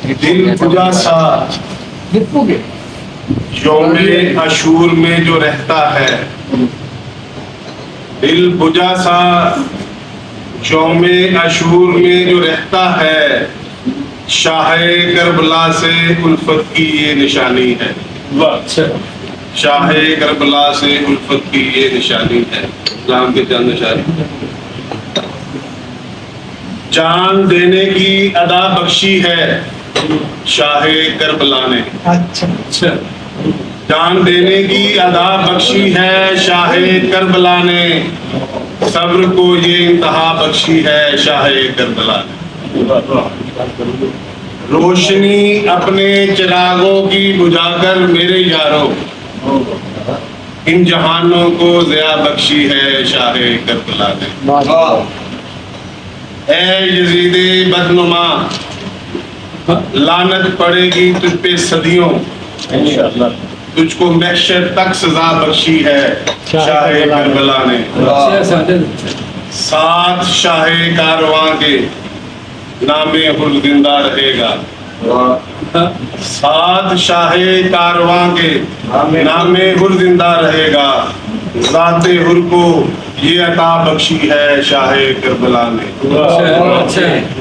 دل بجا سا یوم عاشور میں جو رہتا ہے، دل بجا سا یوم عاشور میں جو رہتا ہے، شاہ کربلا سے الفت کی یہ نشانی ہے۔ شاہ کربلا سے الفت کی یہ نشانی ہے۔ اسلام کے چند اشارے۔ جان دینے کی ادا بخشی ہے شاہ کربلا نے، جان دینے کی ادا بخشی ہے شاہ کربلا نے، صبر کو یہ انتہا بخشی ہے شاہ کربلا نے۔ روشنی اپنے چراغوں کی بجھا کر میرے یاروں، ان جہانوں کو ضیاء بخشی ہے شاہ کربلا نے۔ اے یزید بدنما، لعنت پڑے گی تجھ پہ صدیوں، تجھ کو محشر تک سزا بخشی ہے شاہ کربلا نے۔ ساتھ شاہ کارواں کے نام حر زندہ رہے گا، ساتھ شاہ کارواں کے نام حر زندہ رہے گا، ذات حر کو یہ عطا بخشی ہے شاہ کربلا نے۔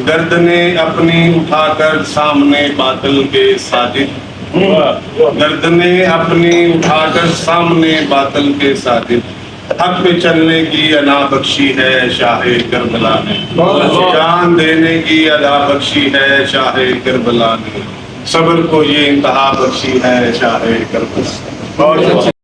گردنیں اپنی اٹھا کر سامنے باطل کے ساجد، گردنیں اپنی اٹھا کر سامنے باطل کے ساجد، حق پہ چلنے کی انا بخشی ہے شاہ کربلا نے۔ جان دینے کی ادا بخشی ہے شاہ کربلا نے، صبر کو یہ انتہا بخشی ہے شاہ کربلا نے۔